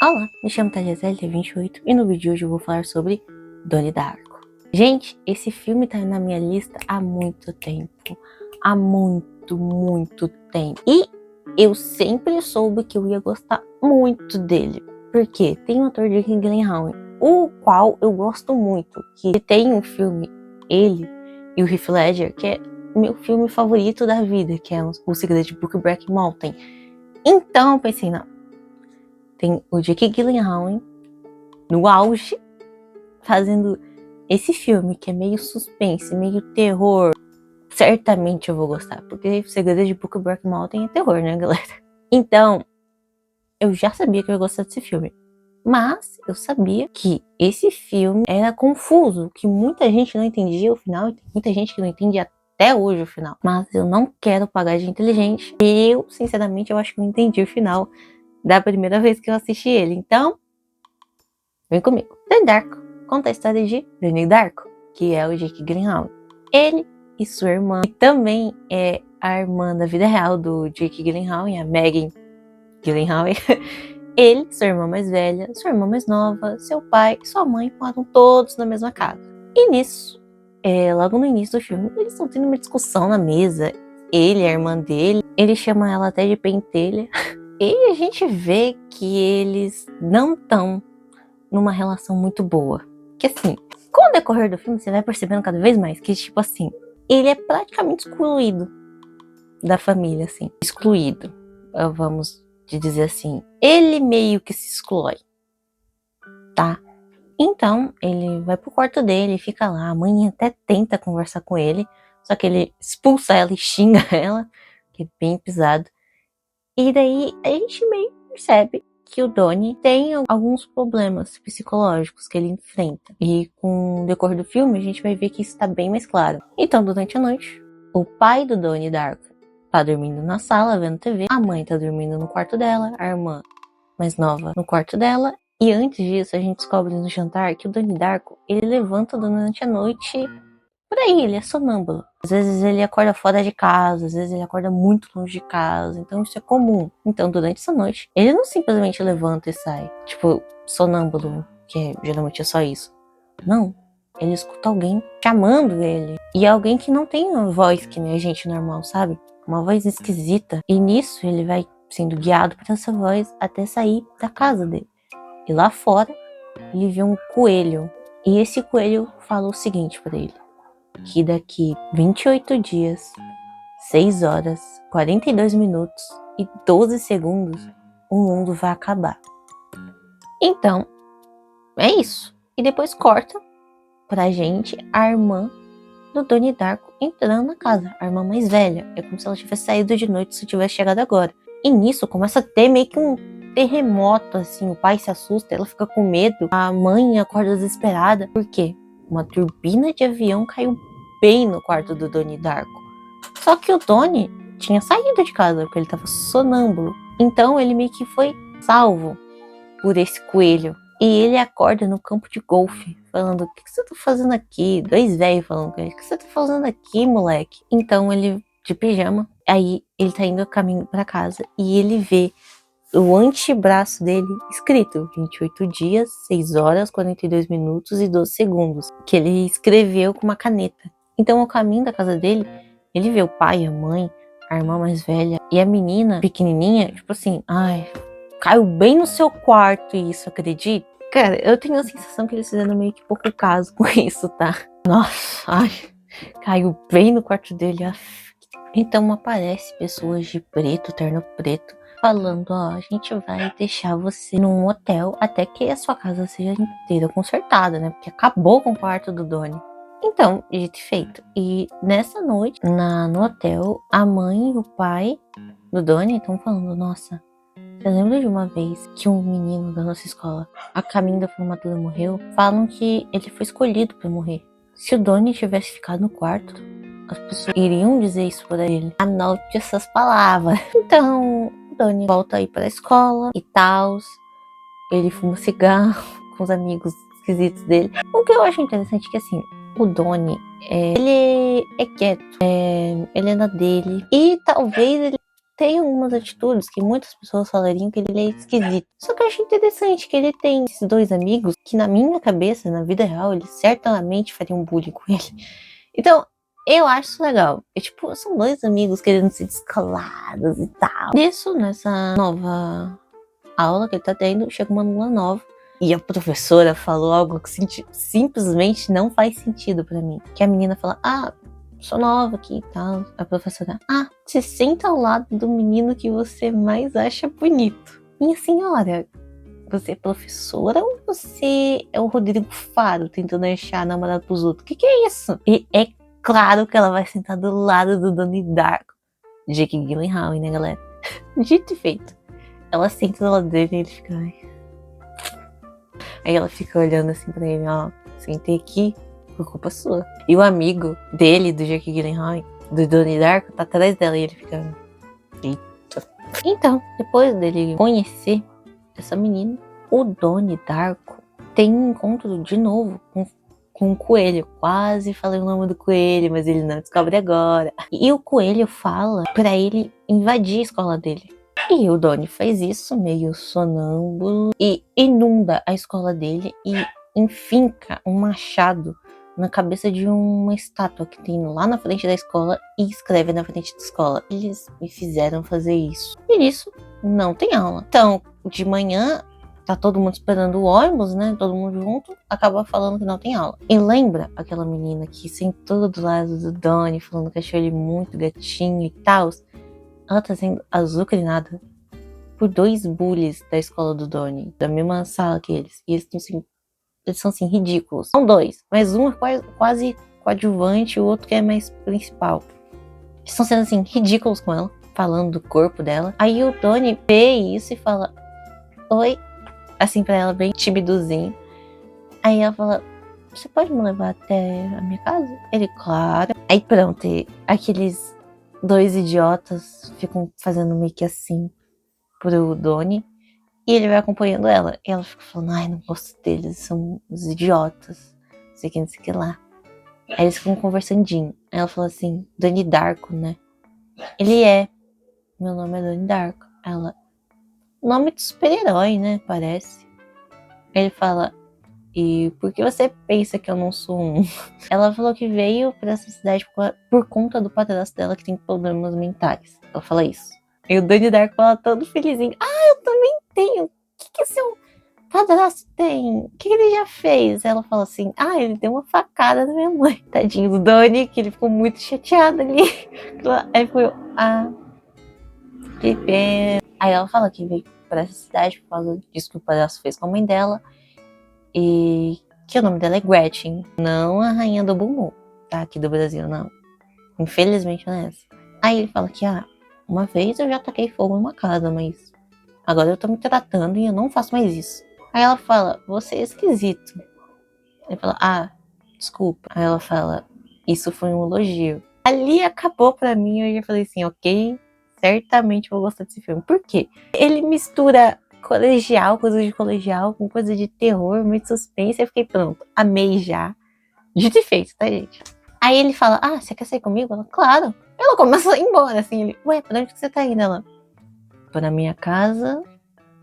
Olá, me chamo Thalia Zélia28 e no vídeo de hoje eu vou falar sobre Donnie Darko. Gente, esse filme tá na minha lista há muito tempo. Há muito tempo. E eu sempre soube que eu ia gostar muito dele. Porque tem o ator Jake Gyllenhaal, o qual eu gosto muito. Que tem um filme, ele e o Heath Ledger, que é meu filme favorito da vida, que é O Segredo de Brokeback Mountain. Então eu pensei, não. Tem o Jake Gyllenhaal no auge fazendo esse filme que é meio suspense, meio terror. Certamente eu vou gostar, porque O Segredo de Brokeback Mountain é terror, né, galera? Então, eu já sabia que eu ia gostar desse filme. Mas eu sabia que esse filme era confuso, que muita gente não entendia o final, e tem muita gente que não entende até hoje o final. Mas eu não quero pagar de inteligente. Eu, sinceramente, eu acho que não entendi o final da primeira vez que eu assisti ele. Então, vem comigo. Donnie Darko conta a história de Donnie Darko, que é o Jake Gyllenhaal. Ele e sua irmã, que também é a irmã da vida real do Jake Gyllenhaal, e a Megan Gyllenhaal. Ele, sua irmã mais velha, sua irmã mais nova, seu pai e sua mãe moram todos na mesma casa. E nisso, logo no início do filme, eles estão tendo uma discussão na mesa. Ele e a irmã dele, ele chama ela até de pentelha. E a gente vê que eles não estão numa relação muito boa. Que assim, com o decorrer do filme, você vai percebendo cada vez mais que, tipo assim, ele é praticamente excluído da família, assim. Excluído, vamos dizer assim. Ele meio que se exclui, tá? Então, ele vai pro quarto dele, fica lá. A mãe até tenta conversar com ele, só que ele expulsa ela e xinga ela, que é bem pesado. E daí, a gente meio que percebe que o Donnie tem alguns problemas psicológicos que ele enfrenta. E com o decorrer do filme, a gente vai ver que isso está bem mais claro. Então, durante a noite, o pai do Donnie Darko tá dormindo na sala, vendo TV. A mãe tá dormindo no quarto dela, a irmã mais nova no quarto dela. E antes disso, a gente descobre no jantar que o Donnie Darko, ele levanta durante a noite por aí, ele é sonâmbulo. Às vezes ele acorda fora de casa, às vezes ele acorda muito longe de casa, então isso é comum. Então, durante essa noite, ele não simplesmente levanta e sai, tipo, sonâmbulo, que geralmente é só isso. Não, ele escuta alguém chamando ele. E é alguém que não tem uma voz que nem a gente normal, sabe? Uma voz esquisita. E nisso ele vai sendo guiado por essa voz até sair da casa dele. E lá fora, ele vê um coelho. E esse coelho fala o seguinte pra ele: que daqui 28 dias, 6 horas, 42 minutos e 12 segundos, o mundo vai acabar. Então, é isso. E depois corta pra gente a irmã do Donnie Darko entrando na casa, a irmã mais velha. É como se ela tivesse saído de noite se tivesse chegado agora. E nisso começa a ter meio que um terremoto, assim, o pai se assusta, ela fica com medo, a mãe acorda desesperada. Por quê? Uma turbina de avião caiu bem no quarto do Donnie Darko. Só que o Donnie tinha saído de casa, porque ele estava sonâmbulo. Então ele meio que foi salvo por esse coelho. E ele acorda no campo de golfe, falando: o que você tá fazendo aqui? Dois velhos falando com ele: o que você tá fazendo aqui, moleque? Então ele, de pijama, aí ele tá indo a caminho pra casa e ele vê o antebraço dele escrito 28 dias, 6 horas, 42 minutos e 12 segundos, que ele escreveu com uma caneta. Então, ao caminho da casa dele, ele vê o pai, a mãe, a irmã mais velha e a menina pequenininha, tipo assim: ai, caiu bem no seu quarto isso, acredita? Cara, eu tenho a sensação que eles fizeram meio que pouco caso com isso, tá? Nossa, ai, caiu bem no quarto dele. Então aparece pessoas de preto, terno preto, falando: ó, a gente vai deixar você num hotel até que a sua casa seja inteira consertada, né? Porque acabou com o quarto do Donnie. Então, dito e feito. E nessa noite, no hotel, a mãe e o pai do Donnie estão falando: nossa, você lembra de uma vez que um menino da nossa escola, a caminho da formatura, morreu? Falam que ele foi escolhido pra morrer. Se o Donnie tivesse ficado no quarto, as pessoas iriam dizer isso pra ele. Anote essas palavras. Então, o Donnie volta aí pra escola e tal. Ele fuma cigarro com os amigos esquisitos dele. O que eu acho interessante é que, assim, o Donnie, ele é quieto, ele é na dele. E talvez ele tem algumas atitudes que muitas pessoas falariam que ele é esquisito. Só que eu acho interessante que ele tem esses dois amigos que na minha cabeça, na vida real, eles certamente fariam bullying com ele. Então, eu acho isso legal. Tipo, são dois amigos querendo ser descolados e tal. Nisso, nessa nova aula que ele tá tendo, chega uma aluna nova. E a professora falou algo que simplesmente não faz sentido pra mim. Que a menina fala, sou nova aqui e tal. A professora, você senta ao lado do menino que você mais acha bonito. Minha senhora, você é professora ou você é o Rodrigo Faro tentando achar namorado pros outros? O que é isso? E é claro que ela vai sentar do lado do Donnie Darko. Jake Gyllenhaal, né, galera? Dito e feito. Ela senta do lado dele e ele fica... Aí ela fica olhando assim pra ele, sentei aqui por culpa sua. E o amigo dele, do Jake Gyllenhaal, do Donnie Darko, tá atrás dela e ele fica... Eita. Então, depois dele conhecer essa menina, o Donnie Darko tem um encontro de novo com o coelho. Quase falei o nome do coelho, mas ele não descobre agora. E o coelho fala pra ele invadir a escola dele. E o Donnie faz isso, meio sonâmbulo, e inunda a escola dele e enfinca um machado na cabeça de uma estátua que tem lá na frente da escola e escreve na frente da escola. Eles me fizeram fazer isso. E nisso, não tem aula. Então, de manhã, tá todo mundo esperando o ônibus, né? Todo mundo junto, acaba falando que não tem aula. E lembra aquela menina que sentou do lado do Donnie, falando que achou ele muito gatinho e tal? Ela tá sendo azucrinada por dois bullies da escola do Donnie, da mesma sala que eles. E eles são assim, ridículos. São dois, mas um é quase coadjuvante e o outro que é mais principal. Eles estão sendo assim, ridículos com ela, falando do corpo dela. Aí o Donnie vê isso e fala, oi, assim pra ela, bem timidozinho. Aí ela fala, você pode me levar até a minha casa? Ele, claro. Aí pronto, aqueles dois idiotas ficam fazendo meio que assim pro Donnie. E ele vai acompanhando ela. E ela fica falando, não gosto deles, são os idiotas. Não sei o que lá. Aí eles ficam conversandinho. Aí ela fala assim, Donnie Darko, né? Ele é. Meu nome é Donnie Darko. Ela, nome de super-herói, né? Parece. Aí ele fala, e por que você pensa que eu não sou um? Ela falou que veio pra essa cidade por conta do padrasto dela que tem problemas mentais. Ela fala isso. E o Donnie Darko fala todo felizinho. Eu também tenho. O que seu padrasto tem? O que ele já fez? Ela fala assim, ele deu uma facada na minha mãe. Tadinho do Donnie, que ele ficou muito chateado ali. Aí foi, que pena. Aí ela fala que veio pra essa cidade por causa disso que o padrasto fez com a mãe dela. E que o nome dela é Gretchen, não a rainha do bumbum, tá? Aqui do Brasil, não. Infelizmente não é essa. Aí ele fala que, uma vez eu já taquei fogo em uma casa, mas agora eu tô me tratando e eu não faço mais isso. Aí ela fala, você é esquisito. Ele fala, desculpa. Aí ela fala, isso foi um elogio. Ali acabou pra mim, eu já falei assim, ok, certamente vou gostar desse filme. Por quê? Ele mistura colegial, coisa de colegial, com coisa de terror, muito suspense. Eu fiquei pronto, amei já. Dito e feito, tá, gente? Aí ele fala, você quer sair comigo? Ela, claro. Ela começa a ir embora, assim, ele, ué, pra onde que você tá indo? Ela, pra minha casa.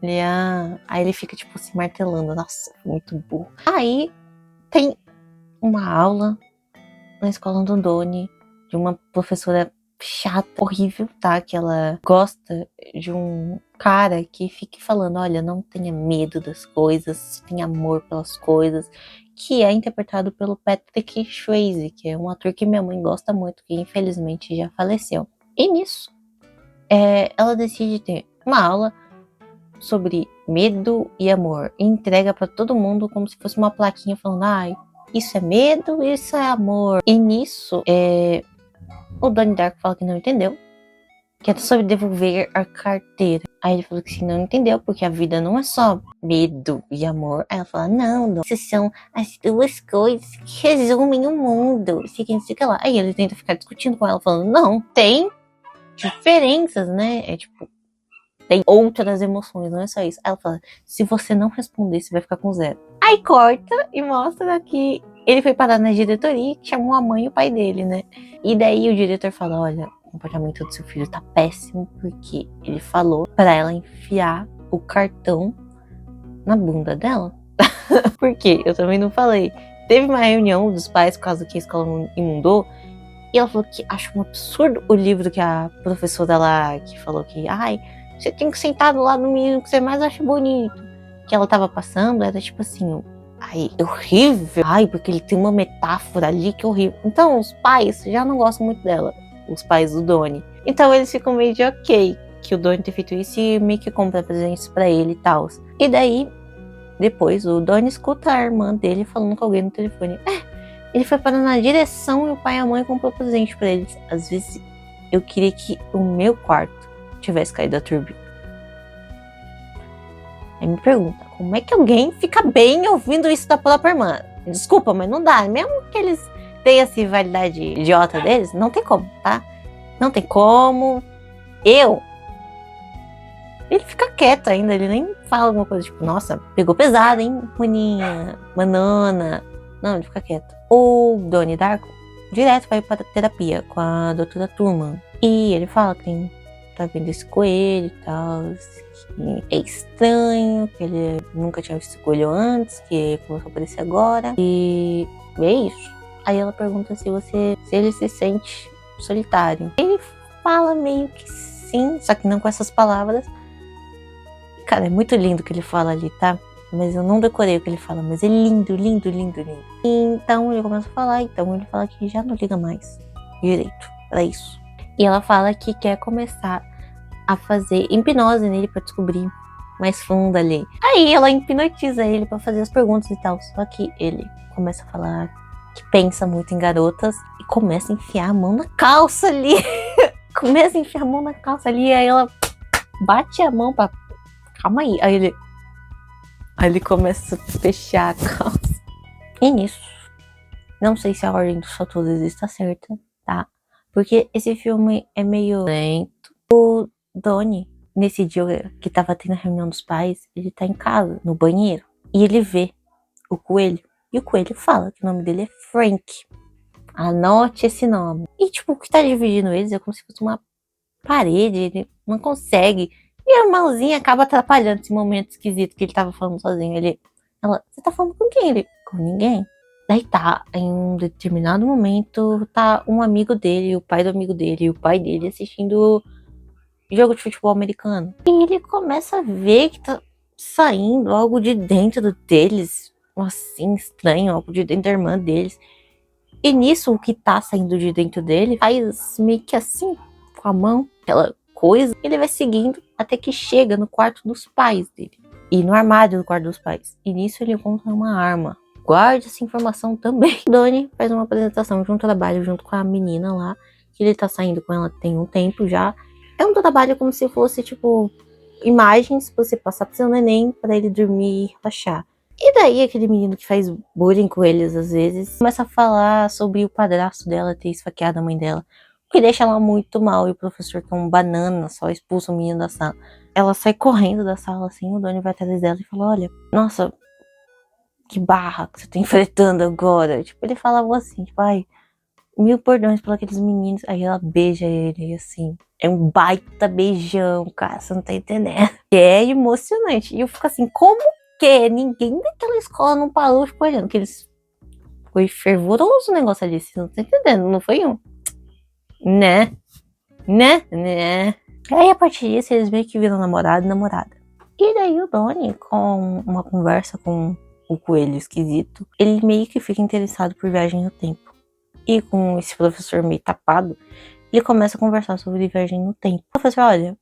Ele, Aí ele fica, tipo, se martelando, nossa, muito burro. Aí tem uma aula na escola do Donnie, de uma professora chata, horrível, tá? Que ela gosta de um cara que fique falando, olha, não tenha medo das coisas, tenha amor pelas coisas, que é interpretado pelo Patrick Swayze, que é um ator que minha mãe gosta muito, que infelizmente já faleceu. E nisso, ela decide ter uma aula sobre medo e amor, e entrega pra todo mundo como se fosse uma plaquinha falando, isso é medo, isso é amor. E nisso, o Donnie Darko fala que não entendeu, que é sobre devolver a carteira. Aí ele falou que sim, não entendeu, porque a vida não é só medo e amor. Aí ela fala, não, essas são as duas coisas que resumem o mundo. Fica lá. Aí ele tenta ficar discutindo com ela, falando, não, tem diferenças, né? Tem outras emoções, não é só isso. Aí ela fala, se você não responder, você vai ficar com 0. Aí corta e mostra que ele foi parar na diretoria, que chamou a mãe e o pai dele, né? E daí o diretor fala, olha, comportamento do seu filho tá péssimo, porque ele falou pra ela enfiar o cartão na bunda dela. Por quê? Eu também não falei. Teve uma reunião dos pais por causa que a escola imundou, e ela falou que acha um absurdo o livro que a professora lá, que falou que, ai, você tem que sentar do lado do menino que você mais acha bonito, que ela tava passando, era tipo assim, ai, horrível, ai, porque ele tem uma metáfora ali que é horrível. Então os pais já não gostam muito dela, os pais do Donnie. Então eles ficam meio de ok que o Donnie ter feito isso e meio que compra presentes pra ele e tal. E daí, depois, o Donnie escuta a irmã dele falando com alguém no telefone. Ele foi parar na direção e o pai e a mãe comprou presente pra eles. Às vezes, eu queria que o meu quarto tivesse caído da turbina. Aí me pergunta, como é que alguém fica bem ouvindo isso da própria irmã? Desculpa, mas não dá. Mesmo que eles tenham essa rivalidade idiota deles, não tem como, tá? Não tem como. Ele fica quieto ainda, ele nem fala alguma coisa tipo, nossa, pegou pesado, hein, maninha, manana. Não, ele fica quieto. O Donnie Darko direto vai para terapia com a doutora Turman. E ele fala que tá vendo esse coelho e tal, que é estranho, que ele nunca tinha visto coelho antes, que começou a aparecer agora. E é isso. Aí ela pergunta se ele se sente solitário. Ele fala meio que sim, só que não com essas palavras. Cara, é muito lindo o que ele fala ali, tá? Mas eu não decorei o que ele fala, mas é lindo, lindo, lindo, lindo. Então ele começa a falar, então ele fala que já não liga mais direito pra isso. E ela fala que quer começar a fazer hipnose nele pra descobrir mais fundo ali. Aí ela hipnotiza ele pra fazer as perguntas e tal. Só que ele começa a falar que pensa muito em garotas e começa a enfiar a mão na calça ali. Começa a enfiar a mão na calça ali, aí ela bate a mão pra... Calma aí. Aí ele começa a fechar a calça. E nisso, não sei se a ordem dos fatores está certa, tá? Porque esse filme é meio lento. O Donnie, nesse dia que tava tendo a reunião dos pais, ele tá em casa, no banheiro. E ele vê o coelho. E o coelho fala que o nome dele é Frank. Anote esse nome. E tipo, o que tá dividindo eles é como se fosse uma parede. Ele não consegue. E a irmãzinha acaba atrapalhando esse momento esquisito que ele tava falando sozinho. Ela, você tá falando com quem? Ele, com ninguém. Daí tá, em um determinado momento, tá um amigo dele, o pai do amigo dele e o pai dele assistindo jogo de futebol americano. E ele começa a ver que tá saindo algo de dentro deles, assim, estranho, algo de dentro da irmã deles. E nisso, o que tá saindo de dentro dele faz meio que assim, com a mão, aquela coisa. Ele vai seguindo até que chega no quarto dos pais dele. E no armário do quarto dos pais. E nisso ele encontra uma arma. Guarde essa informação também. Donnie faz uma apresentação de um trabalho junto com a menina lá. Que ele tá saindo com ela tem um tempo já. É um trabalho como se fosse, tipo, imagens pra você passar pro seu neném pra ele dormir e relaxar. E daí aquele menino que faz bullying com eles às vezes começa a falar sobre o padrasto dela ter esfaqueado a mãe dela. O que deixa ela muito mal. E o professor, que é um banana, só expulsa o menino da sala. Ela sai correndo da sala assim, o Donnie vai atrás dela e fala, olha, nossa, que barra que você tá enfrentando agora. Tipo, ele falava assim, tipo, ai, 1000 perdões por aqueles meninos. Aí ela beija ele, assim. É um baita beijão, cara, você não tá entendendo. É emocionante. E eu fico assim, como que ninguém daquela escola não parou de olhando? Porque eles... Foi fervoroso o negócio ali, vocês não estão entendendo, não foi um? Né? Aí a partir disso eles meio que viram namorado e namorada. E daí o Donnie, com uma conversa com o coelho esquisito, ele meio que fica interessado por viagem no tempo. E com esse professor meio tapado, ele começa a conversar sobre viagem no tempo. O professor, olha,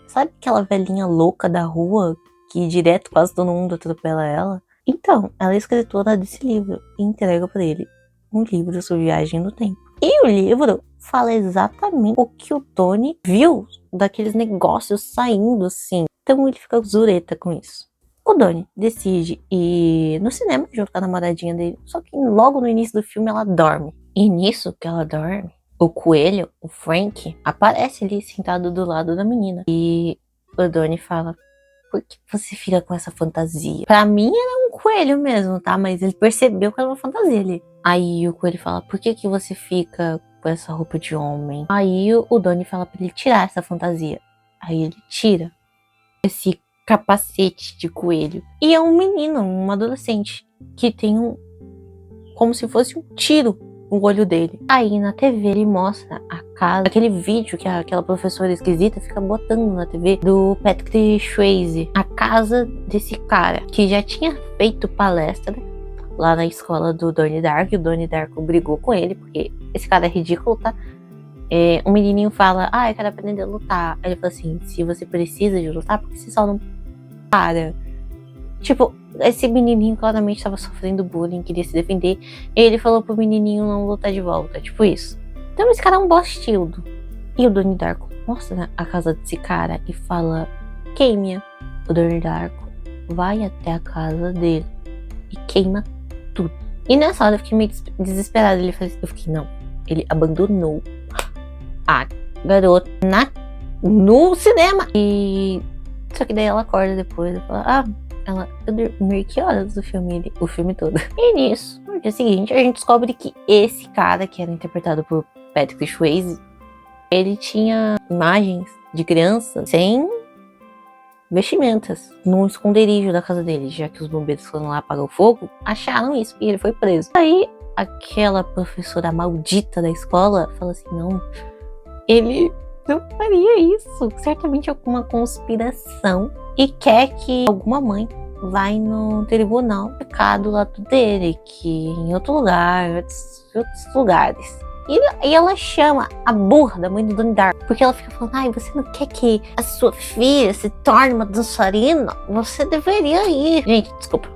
sabe aquela velhinha louca da rua que direto quase todo mundo atropela ela? Então, ela é escritora desse livro e entrega pra ele um livro sobre viagem no tempo. E o livro fala exatamente o que o Tony viu daqueles negócios saindo assim. Então ele fica zureta com isso. O Donnie decide ir no cinema junto com a namoradinha dele. Só que logo no início do filme ela dorme. E nisso que ela dorme, o coelho, o Frank, aparece ali sentado do lado da menina. E o Donnie fala, por que você fica com essa fantasia? Pra mim era um coelho mesmo, tá? Mas ele percebeu que era uma fantasia ali. Aí o coelho fala, por que você fica com essa roupa de homem? Aí o Donnie fala pra ele tirar essa fantasia. Aí ele tira esse capacete de coelho. E é um menino, um adolescente, que tem como se fosse um tiro no olho dele. Aí na TV ele mostra a casa, aquele vídeo que aquela professora esquisita fica botando na TV do Patrick Swayze, a casa desse cara que já tinha feito palestra lá na escola do Donnie Darko. O Donnie Darko brigou com ele porque esse cara é ridículo, tá? Um menininho fala, eu quero aprender a lutar. Aí ele fala assim, se você precisa de lutar, porque você só não para. Tipo, esse menininho claramente estava sofrendo bullying, queria se defender. E ele falou pro menininho não lutar de volta. Tipo isso. Então esse cara é um bostildo. E o Donnie Darko mostra a casa desse cara e fala, queime-a. O Donnie Darko vai até a casa dele e queima tudo. E nessa hora eu fiquei meio desesperada. Eu fiquei, não. Ele abandonou a garota no cinema. E só que daí ela acorda depois e fala, eu dormi que horas do filme, o filme todo. E nisso, no dia seguinte, a gente descobre que esse cara, que era interpretado por Patrick Swayze, ele tinha imagens de criança sem vestimentas no esconderijo da casa dele, já que os bombeiros foram lá apagar o fogo, acharam isso e ele foi preso. Aí aquela professora maldita da escola falou assim, não, ele não faria isso, certamente é alguma conspiração e quer que alguma mãe vai no tribunal ficar do lado dele, que em outro lugar, outros lugares. E ela chama a burra da mãe do Donnie Darko, porque ela fica falando, você não quer que a sua filha se torne uma dançarina? Você deveria ir. Gente, desculpa,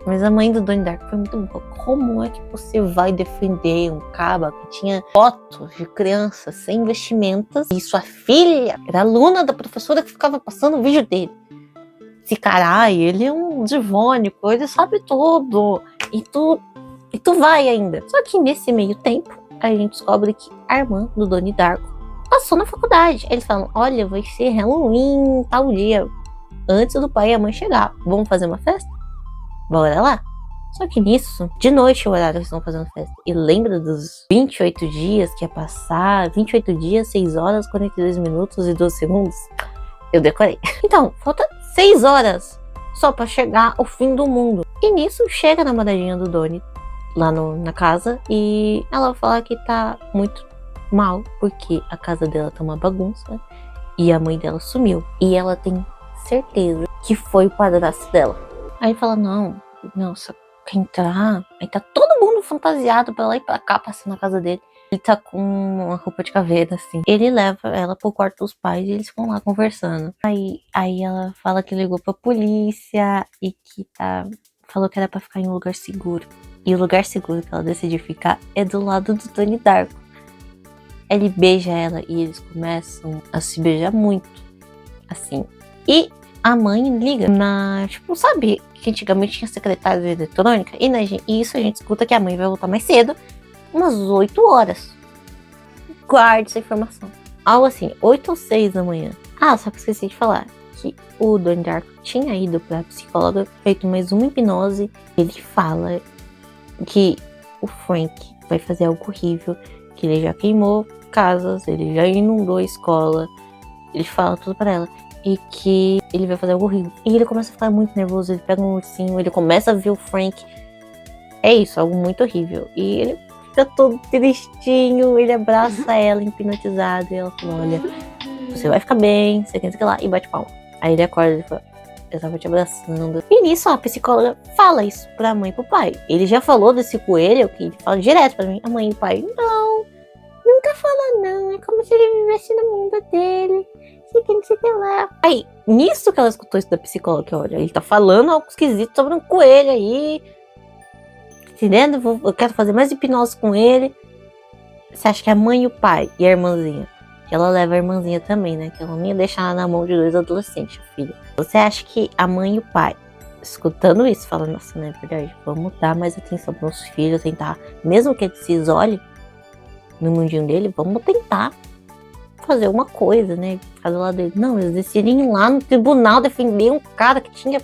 mas a mãe do Donnie Darko foi muito boa. Como é que você vai defender um caba que tinha fotos de crianças sem vestimentas e sua filha era aluna da professora que ficava passando o vídeo dele? Esse cara, ele é um divônico, ele sabe tudo. E tu vai ainda. Só que nesse meio tempo, a gente descobre que a irmã do Donnie Darko passou na faculdade. Eles falam, olha, vai ser Halloween tal dia, antes do pai e a mãe chegar. Vamos fazer uma festa? Bora lá. Só que nisso, de noite é o horário que estão fazendo festa. E lembra dos 28 dias que ia passar? 28 dias, 6 horas, 42 minutos e 12 segundos? Eu decorei. Então, falta 6 horas só pra chegar ao fim do mundo. E nisso, chega a namoradinha do Donnie lá na casa e ela fala que tá muito mal porque a casa dela tá uma bagunça e a mãe dela sumiu. E ela tem certeza que foi o padrasto dela. Aí fala, não, só quer entrar. Aí tá todo mundo fantasiado pra lá e pra cá, passando na casa dele. Ele tá com uma roupa de caveira, assim. Ele leva ela pro quarto dos pais e eles ficam lá conversando. Aí ela fala que ligou pra polícia e que falou que era pra ficar em um lugar seguro. E o lugar seguro que ela decidiu ficar é do lado do Donnie Darko. Ele beija ela e eles começam a se beijar muito, assim. E a mãe liga tipo, sabe que antigamente tinha secretária eletrônica? E isso a gente escuta que a mãe vai voltar mais cedo, umas 8 horas. Guarde essa informação. Algo assim, 8 ou 6 da manhã. Só que esqueci de falar que o Donnie Darko tinha ido pra psicóloga, feito mais uma hipnose. Ele fala que o Frank vai fazer algo horrível, que ele já queimou casas, ele já inundou a escola. Ele fala tudo pra ela. E que ele vai fazer algo horrível. E ele começa a ficar muito nervoso, ele pega um ursinho, ele começa a ver o Frank. É isso, algo muito horrível. E ele fica todo tristinho, ele abraça ela, hipnotizado, e ela fala, olha, você vai ficar bem, você quer que lá, e bate palma. Aí ele acorda e fala, eu tava te abraçando. E nisso, a psicóloga fala isso pra mãe e pro pai. Ele já falou desse coelho, que ele fala direto pra mim, a mãe e o pai, não, nunca fala não, é como se ele vivesse no mundo dele. Lá. Aí, nisso que ela escutou isso da psicóloga, que olha, ele tá falando algo esquisito sobre um coelho aí. Entendendo? Eu quero fazer mais hipnose com ele. Você acha que a mãe e o pai e a irmãzinha, que ela leva a irmãzinha também, né? Que ela não ia deixar ela na mão de 2 adolescentes, filho. Você acha que a mãe e o pai, escutando isso, falam, nossa, não é verdade, vamos dar mais atenção pros nossos filhos, tentar, mesmo que ele se isole no mundinho dele, vamos tentar fazer uma coisa, né? Ficar do lado dele. Não, eles decidem ir lá no tribunal defender um cara que tinha...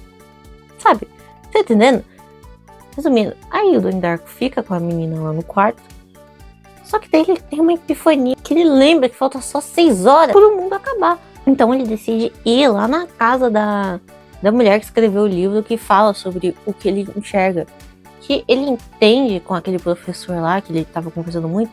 Sabe? Tá entendendo? Resumindo, aí o Donnie Darko fica com a menina lá no quarto. Só que daí ele tem uma epifania que ele lembra que falta só 6 horas para o mundo acabar. Então ele decide ir lá na casa da mulher que escreveu o livro, que fala sobre o que ele enxerga. Que ele entende com aquele professor lá, que ele estava conversando muito.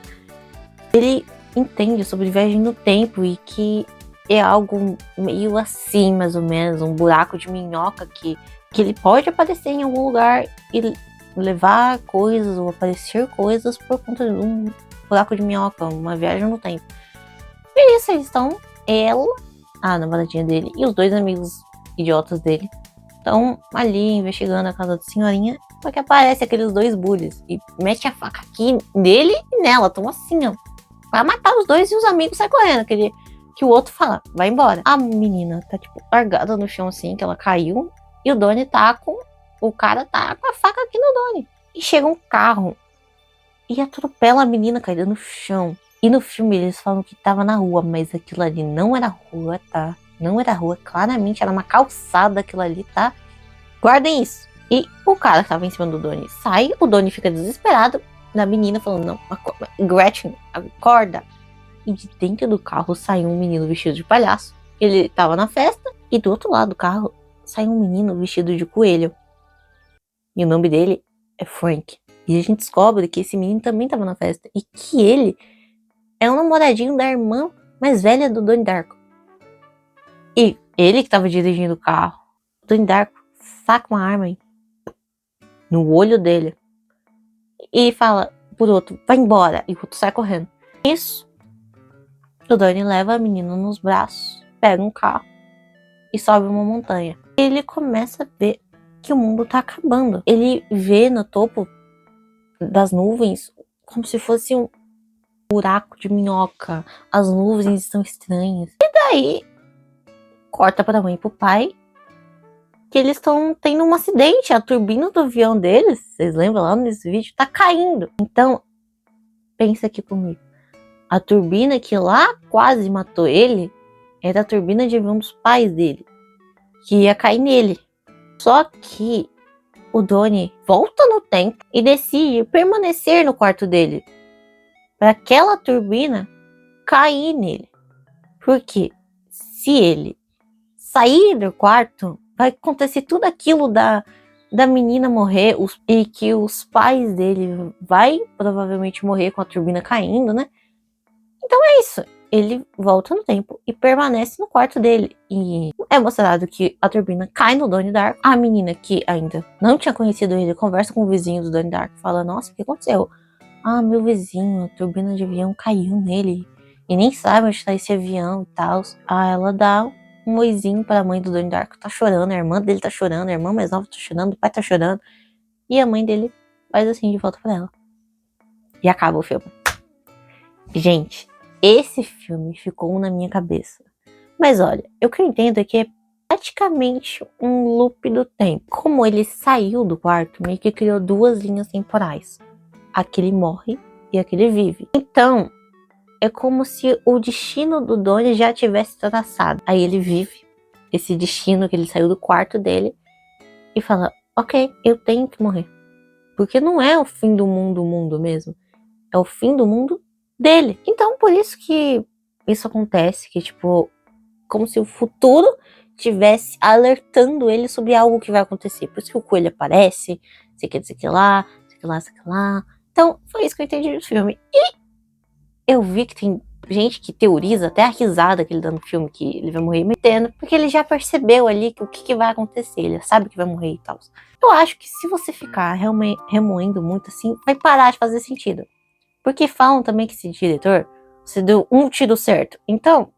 Ele entende sobre viagem no tempo e que é algo meio assim, mais ou menos, um buraco de minhoca que ele pode aparecer em algum lugar e levar coisas ou aparecer coisas por conta de um buraco de minhoca, uma viagem no tempo. E isso, eles estão, ela, a namoradinha dele e os 2 amigos idiotas dele estão ali investigando a casa da senhorinha, só que aparece aqueles 2 bullies e mete a faca aqui nele e nela, estão assim, ó, pra matar os 2 e os amigos saem correndo, que o outro fala, vai embora. A menina tá, tipo, largada no chão assim, que ela caiu, e o cara tá com a faca aqui no Donnie. E chega um carro e atropela a menina caída no chão. E no filme eles falam que tava na rua, mas aquilo ali não era rua, tá? Não era rua, claramente era uma calçada aquilo ali, tá? Guardem isso. E o cara que tava em cima do Donnie sai, o Donnie fica desesperado, na menina falando, não, Gretchen, acorda. E de dentro do carro saiu um menino vestido de palhaço. Ele tava na festa, e do outro lado do carro saiu um menino vestido de coelho. E o nome dele é Frank. E a gente descobre que esse menino também estava na festa. E que ele é um namoradinho da irmã mais velha do Donnie Darko. E ele que estava dirigindo o carro. O Donnie Darko saca uma arma aí, no olho dele. E fala pro outro, vai embora. E o outro sai correndo. Isso, o Donnie leva a menina nos braços, pega um carro e sobe uma montanha. Ele começa a ver que o mundo tá acabando. Ele vê no topo das nuvens como se fosse um buraco de minhoca. As nuvens estão estranhas. E daí corta pra mãe e pro pai que eles estão tendo um acidente. A turbina do avião deles, vocês lembram lá nesse vídeo, tá caindo. Então, pensa aqui comigo. A turbina que lá quase matou ele era a turbina de avião dos pais dele, que ia cair nele. Só que o Donnie volta no tempo e decide permanecer no quarto dele para aquela turbina cair nele. Porque se ele sair do quarto, vai acontecer tudo aquilo da menina morrer e que os pais dele vai provavelmente morrer com a turbina caindo, né? Então é isso. Ele volta no tempo e permanece no quarto dele. E é mostrado que a turbina cai no Donnie Darko. A menina que ainda não tinha conhecido ele conversa com o vizinho do Donnie Darko. Fala, nossa, o que aconteceu? Ah, meu vizinho, a turbina de avião caiu nele. E nem sabe onde tá esse avião e tal. Ah, ela dá um oizinho pra mãe do Donnie Darko. Tá chorando, a irmã dele tá chorando. A irmã mais nova tá chorando, o pai tá chorando. E a mãe dele faz assim de volta pra ela. E acaba o filme. Gente, esse filme ficou na minha cabeça. Mas olha, o que eu entendo é que é praticamente um loop do tempo. Como ele saiu do quarto, meio que criou 2 linhas temporais. Aquele morre e aquele vive. Então, é como se o destino do Donnie já tivesse traçado. Aí ele vive esse destino que ele saiu do quarto dele e fala, ok, eu tenho que morrer. Porque não é o fim do mundo mesmo. É o fim do mundo dele. Então, por isso que isso acontece, que tipo, como se o futuro estivesse alertando ele sobre algo que vai acontecer. Por isso que o coelho aparece, sei que lá, sei que lá, sei que lá. Então, foi isso que eu entendi do filme. E eu vi que tem gente que teoriza até a risada que ele dá no filme, que ele vai morrer metendo, porque ele já percebeu ali que o que vai acontecer, ele sabe que vai morrer e tal. Eu acho que se você ficar remoendo muito assim, vai parar de fazer sentido. Porque falam também que esse diretor, você deu um tiro certo. Então,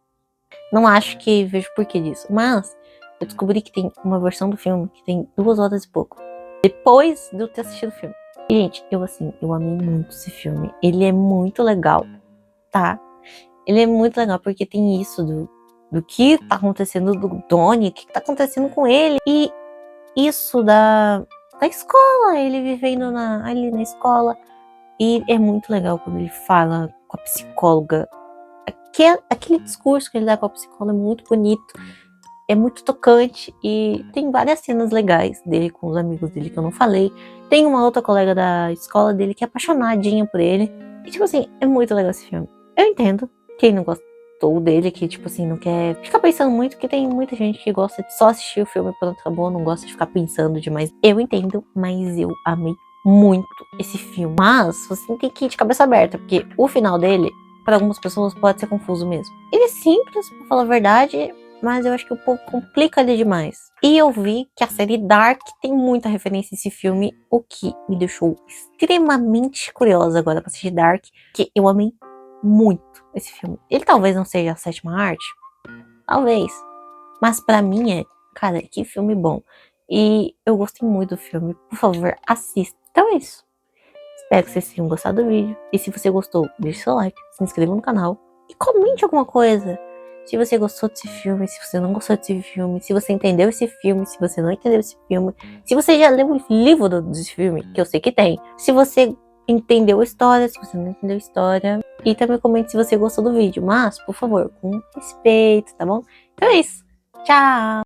não acho que vejo porquê disso. Mas, eu descobri que tem uma versão do filme que tem 2 horas e pouco. Depois de eu ter assistido o filme. E, gente, eu amei muito esse filme. Ele é muito legal, tá? Ele é muito legal porque tem isso do que tá acontecendo do Donnie, o que tá acontecendo com ele. E isso da escola, ele vivendo ali na escola. E é muito legal quando ele fala com a psicóloga. Que é aquele discurso que ele dá com a psicóloga é muito bonito, é muito tocante e tem várias cenas legais dele com os amigos dele que eu não falei. Tem uma outra colega da escola dele que é apaixonadinha por ele. E tipo assim, é muito legal esse filme. Eu entendo quem não gostou dele, que tipo assim, não quer ficar pensando muito, que tem muita gente que gosta de só assistir o filme e pronto, acabou, não gosta de ficar pensando demais. Eu entendo, mas eu amei muito esse filme. Mas você tem que ir de cabeça aberta, porque o final dele, para algumas pessoas, pode ser confuso mesmo. Ele é simples, pra falar a verdade, mas eu acho que o povo complica ele demais. E eu vi que a série Dark tem muita referência a esse filme, o que me deixou extremamente curiosa agora pra assistir Dark, que eu amei muito esse filme. Ele talvez não seja a sétima arte, talvez, mas pra mim é, cara, que filme bom. E eu gostei muito do filme, por favor, assista. Então é isso. Espero que vocês tenham gostado do vídeo. E se você gostou, deixe seu like, se inscreva no canal e comente alguma coisa. Se você gostou desse filme, se você não gostou desse filme, se você entendeu esse filme, se você não entendeu esse filme, se você já leu o livro desse filme, que eu sei que tem, se você entendeu a história, se você não entendeu a história, e também comente se você gostou do vídeo, mas, por favor, com respeito, tá bom? Então é isso. Tchau!